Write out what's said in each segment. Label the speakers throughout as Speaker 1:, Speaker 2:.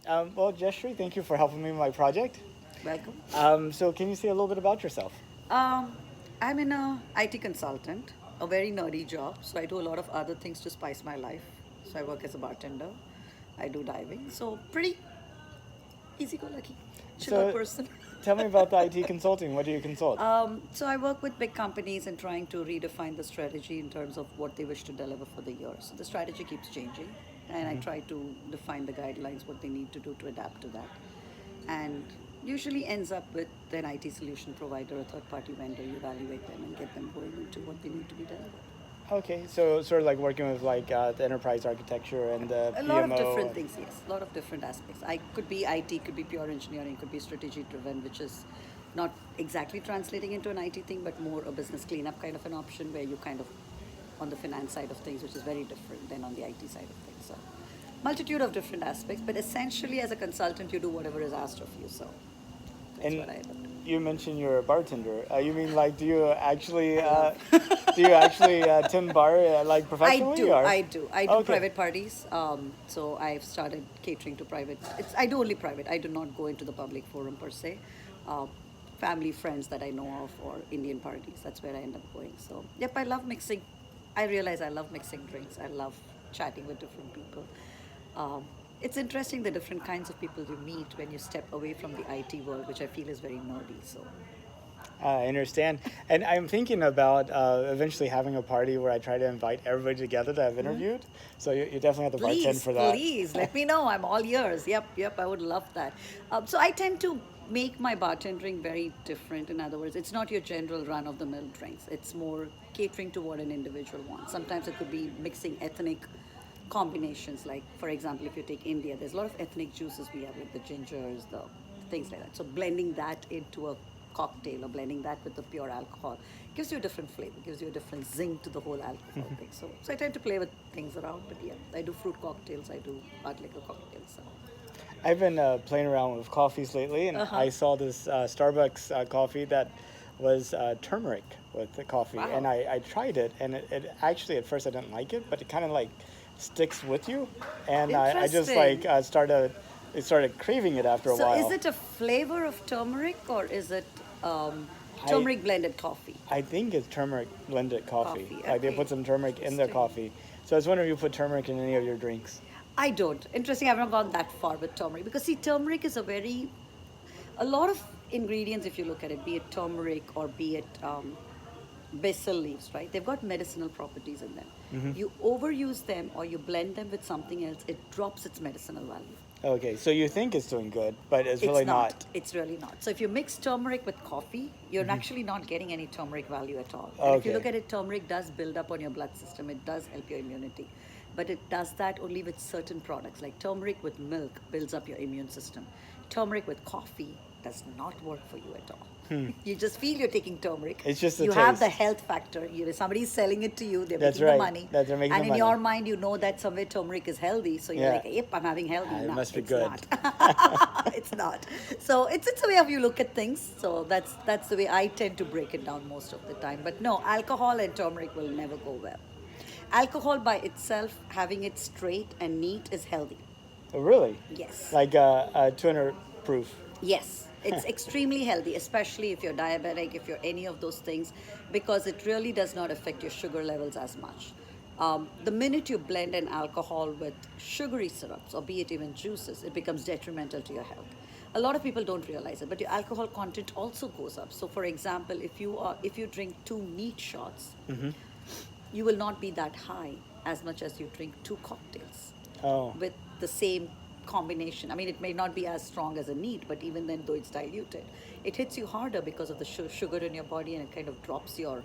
Speaker 1: Well, Jaishree, thank you for helping me with my project.
Speaker 2: Welcome.
Speaker 1: So, can you say a little bit about yourself?
Speaker 2: Um, I'm in a IT consultant, a very nerdy job. So I do a lot of other things to spice my life. So I work as a bartender. I do diving. So pretty easy-go-lucky, chill-out
Speaker 1: So,
Speaker 2: person.
Speaker 1: tell me about the IT consulting. What do you consult?
Speaker 2: So I work with big companies and trying to redefine the strategy in terms of what they wish to deliver for the year. So the strategy keeps changing, and I try to define the guidelines, what they need to do to adapt to that, and usually ends up with an IT solution provider, a third-party vendor. You evaluate them and get them going into what they need to be delivered.
Speaker 1: Okay, so sort of like working with like the enterprise architecture and the
Speaker 2: A lot of
Speaker 1: PMO.
Speaker 2: different things, yes. A lot of different aspects. I could be IT, could be pure engineering, could be strategy driven, which is not exactly translating into an IT thing, but more a business cleanup kind of an option where you kind of on the finance side of things, which is very different than on the IT side of things. So multitude of different aspects, but essentially as a consultant, you do whatever is asked of you. So that's
Speaker 1: And
Speaker 2: what I end up doing.
Speaker 1: you mentioned you're a bartender. You mean like
Speaker 2: I love.
Speaker 1: do you actually tim bar like
Speaker 2: I
Speaker 1: professionally
Speaker 2: do,
Speaker 1: or?
Speaker 2: I do. I do
Speaker 1: Okay.
Speaker 2: private parties. So I've started catering to private. I do only private. I do not go into the public forum per se. Uh, Family, friends that I know of, or Indian parties. That's where I end up going. So yep, I love mixing. I realize I love mixing drinks. I love chatting with different people. Um, it's interesting the different kinds of people you meet when you step away from the IT world, which I feel is very nerdy. So
Speaker 1: I understand. And I'm thinking about eventually having a party where I try to invite everybody together that I've interviewed. So you definitely have to bartend
Speaker 2: please,
Speaker 1: for that.
Speaker 2: please let me know. I'm all ears. Yep, yep. I would love that. So I tend to make my bartending very different. In other words, it's not your general run of the mill drinks. It's more catering to what an individual wants. Sometimes it could be mixing ethnic combinations. Like for example, if you take India, there's a lot of ethnic juices we have, like the gingers, the things like that. So blending that into a cocktail or blending that with the pure alcohol gives you a different flavor, gives you a different zing to the whole alcohol thing. So I tend to play with things around, but yeah, I do fruit cocktails, I do hard liquor cocktails. So.
Speaker 1: I've been playing around with coffees lately, and
Speaker 2: Uh huh.
Speaker 1: I saw this Starbucks coffee that was turmeric with the coffee,
Speaker 2: Wow.
Speaker 1: and I tried it, and it actually at first I didn't like it, but it kind of like sticks with you, and I just like
Speaker 2: Interesting.
Speaker 1: started craving it after a
Speaker 2: So is
Speaker 1: while.
Speaker 2: it a flavor of turmeric or is it
Speaker 1: I
Speaker 2: turmeric blended coffee?
Speaker 1: I think it's turmeric blended coffee.
Speaker 2: Coffee.
Speaker 1: Like they
Speaker 2: Okay.
Speaker 1: put some turmeric in their
Speaker 2: Interesting.
Speaker 1: coffee. So I was wondering if you put turmeric in any of your drinks.
Speaker 2: I don't. Interesting. I've not gone that far with turmeric because see, turmeric is a lot of ingredients. If you look at it, be it turmeric or be it basil leaves, right? They've got medicinal properties in them. You overuse them or you blend them with something else, it drops its medicinal value.
Speaker 1: Okay, so you think it's doing good, but it's
Speaker 2: It's
Speaker 1: really
Speaker 2: not.
Speaker 1: not.
Speaker 2: It's really not. So if you mix turmeric with coffee, you're actually not getting any turmeric value at all. And if you
Speaker 1: Okay.
Speaker 2: look at it, turmeric does build up on your blood system. It does help your immunity. But it does that only with certain products. Like turmeric with milk builds up your immune system. Turmeric with coffee does not work for you at all. You just feel you're taking turmeric.
Speaker 1: It's just the
Speaker 2: You have the
Speaker 1: taste.
Speaker 2: health factor. Somebody's selling it to you. They're
Speaker 1: That's
Speaker 2: making the
Speaker 1: right.
Speaker 2: money.
Speaker 1: That they're making
Speaker 2: And
Speaker 1: the
Speaker 2: in your
Speaker 1: money.
Speaker 2: mind, you know that somewhere turmeric is healthy. So you're
Speaker 1: Yeah.
Speaker 2: like, yep, I'm having healthy.
Speaker 1: It
Speaker 2: No,
Speaker 1: must be
Speaker 2: it's
Speaker 1: good.
Speaker 2: not. It's not. So it's a way of you look at things. So that's the way I tend to break it down most of the time. But no, alcohol and turmeric will never go well. Alcohol by itself, having it straight and neat, is healthy.
Speaker 1: Oh, really?
Speaker 2: Yes.
Speaker 1: Like 200 proof.
Speaker 2: Yes, it's extremely healthy, especially if you're diabetic, if you're any of those things, because it really does not affect your sugar levels as much. The minute you blend an alcohol with sugary syrups, or be it even juices, it becomes detrimental to your health. A lot of people don't realize it, but your alcohol content also goes up. So, for example, if you drink two neat shots, you will not be that high as much as you drink two cocktails
Speaker 1: Oh,
Speaker 2: with the same combination. I mean, it may not be as strong as a neat, but even then, though it's diluted, it hits you harder because of the sugar in your body, and it kind of drops your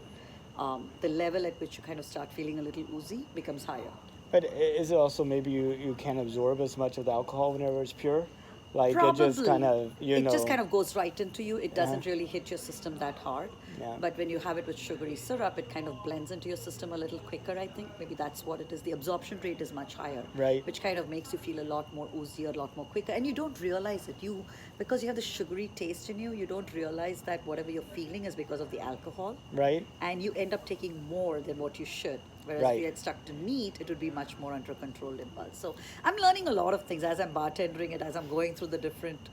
Speaker 2: the level at which you kind of start feeling a little oozy becomes higher.
Speaker 1: but is it also maybe you can't absorb as much of the alcohol whenever it's pure? Like it just kind
Speaker 2: Probably.
Speaker 1: of, you
Speaker 2: It just
Speaker 1: know.
Speaker 2: kind of goes right into you. It
Speaker 1: Uh-huh.
Speaker 2: doesn't really hit your system that hard.
Speaker 1: Yeah.
Speaker 2: But when you have it with sugary syrup, it kind of blends into your system a little quicker, I think. Maybe that's what it is. The absorption rate is much higher,
Speaker 1: Right.
Speaker 2: which kind of makes you feel a lot more oozier, a lot more quicker. And you don't realize it. Because you have the sugary taste in you, you don't realize that whatever you're feeling is because of the alcohol.
Speaker 1: Right?
Speaker 2: And you end up taking more than what you should. Whereas if
Speaker 1: Right.
Speaker 2: we had stuck to neat, it would be much more under controlled impulse. So I'm learning a lot of things as I'm bartending it, as I'm going through the different